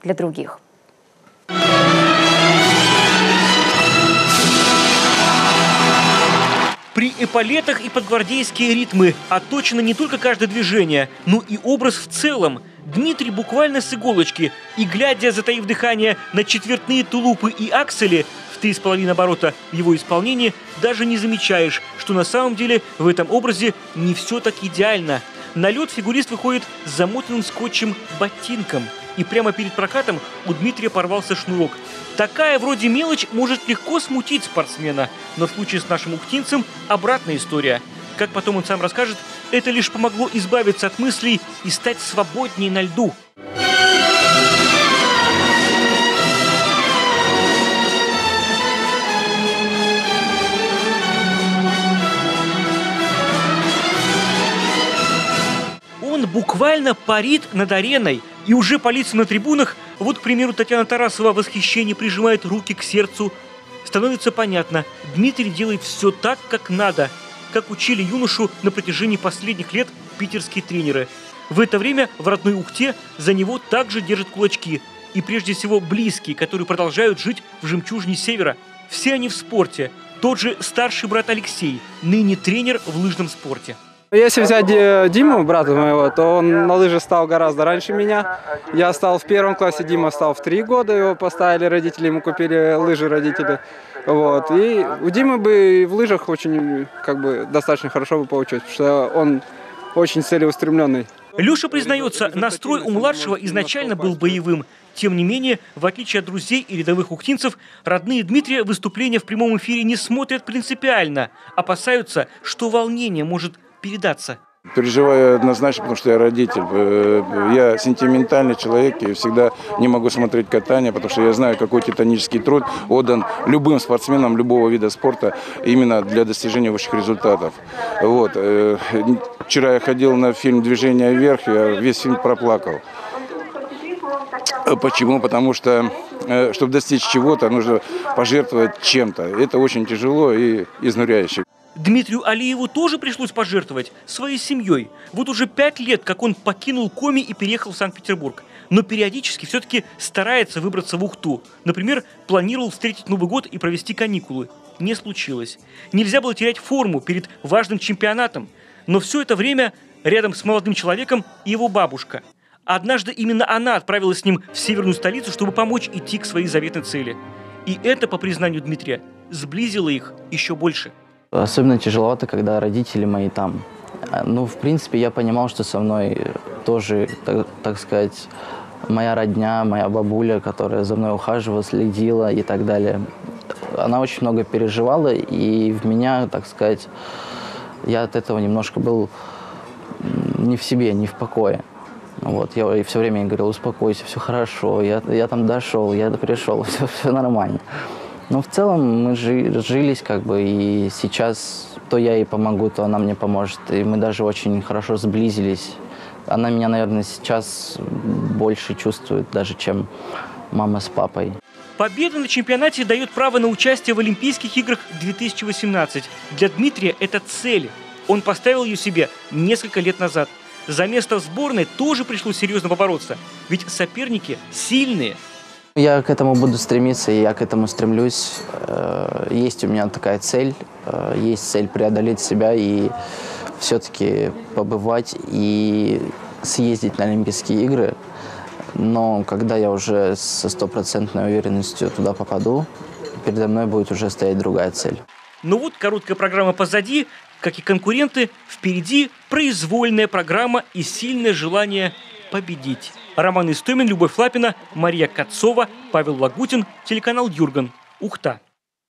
для других. При эполетах и подгвардейские ритмы отточено не только каждое движение, но и образ в целом. Дмитрий буквально с иголочки, и глядя, затаив дыхание, на четвертные тулупы и аксели в 3,5 оборота в его исполнении, даже не замечаешь, что на самом деле в этом образе не все так идеально. На лед фигурист выходит с замотанным скотчем ботинком, и прямо перед прокатом у Дмитрия порвался шнурок. Такая вроде мелочь может легко смутить спортсмена, но в случае с нашим ухтинцем обратная история. Как потом он сам расскажет, это лишь помогло избавиться от мыслей и стать свободнее на льду. Он буквально парит над ареной, и уже по лицам на трибунах, вот, к примеру, Татьяна Тарасова в восхищении прижимает руки к сердцу. Становится понятно, Дмитрий делает все так, как надо, как учили юношу на протяжении последних лет питерские тренеры. В это время в родной Ухте за него также держат кулачки. И прежде всего близкие, которые продолжают жить в жемчужине Севера. Все они в спорте. Тот же старший брат Алексей, ныне тренер в лыжном спорте. Если взять Диму, брата моего, то он на лыжи стал гораздо раньше меня. Я стал в 1 классе, Дима стал в 3 года, его поставили родители, ему купили лыжи родители. Вот. И у Димы бы в лыжах очень, достаточно хорошо бы получилось, потому что он очень целеустремленный. Леша признается, настрой у младшего изначально был боевым. Тем не менее, в отличие от друзей и рядовых ухтинцев, родные Дмитрия выступления в прямом эфире не смотрят принципиально. Опасаются, что волнение может передаться. Переживаю однозначно, потому что я родитель. Я сентиментальный человек и всегда не могу смотреть катание, потому что я знаю, какой титанический труд отдан любым спортсменам любого вида спорта именно для достижения высших результатов. Вот. Вчера я ходил на фильм «Движение вверх», я весь фильм проплакал. Почему? Потому что, чтобы достичь чего-то, нужно пожертвовать чем-то. Это очень тяжело и изнуряюще. Дмитрию Алиеву тоже пришлось пожертвовать своей семьей. Вот уже 5 лет, как он покинул Коми и переехал в Санкт-Петербург. Но периодически все-таки старается выбраться в Ухту. Например, планировал встретить Новый год и провести каникулы. Не случилось. Нельзя было терять форму перед важным чемпионатом. Но все это время рядом с молодым человеком его бабушка. Однажды именно она отправилась с ним в северную столицу, чтобы помочь идти к своей заветной цели. И это, по признанию Дмитрия, сблизило их еще больше. Особенно тяжеловато, когда родители мои там. Ну, в принципе, я понимал, что со мной тоже, так сказать, моя родня, моя бабуля, которая за мной ухаживала, следила и так далее. Она очень много переживала, и в меня, так сказать, я от этого немножко был не в себе, не в покое. Вот, я все время ей говорил: успокойся, все хорошо, я там дошел, я пришел, все нормально. Но в целом мы жились и сейчас то я ей помогу, то она мне поможет. И мы даже очень хорошо сблизились. Она меня, наверное, сейчас больше чувствует, даже чем мама с папой. Победа на чемпионате дает право на участие в Олимпийских играх 2018. Для Дмитрия это цель. Он поставил ее себе несколько лет назад. За место в сборной тоже пришлось серьезно побороться. Ведь соперники сильные. Я к этому буду стремиться, и я к этому стремлюсь. Есть у меня такая цель. Есть цель преодолеть себя и все-таки побывать и съездить на Олимпийские игры. Но когда я уже со стопроцентной уверенностью туда попаду, передо мной будет уже стоять другая цель. Ну вот, короткая программа позади, как и конкуренты, впереди произвольная программа и сильное желание победить. Роман Истомин, Любовь Лапина, Мария Кацова, Павел Лагутин, телеканал Юрган, Ухта.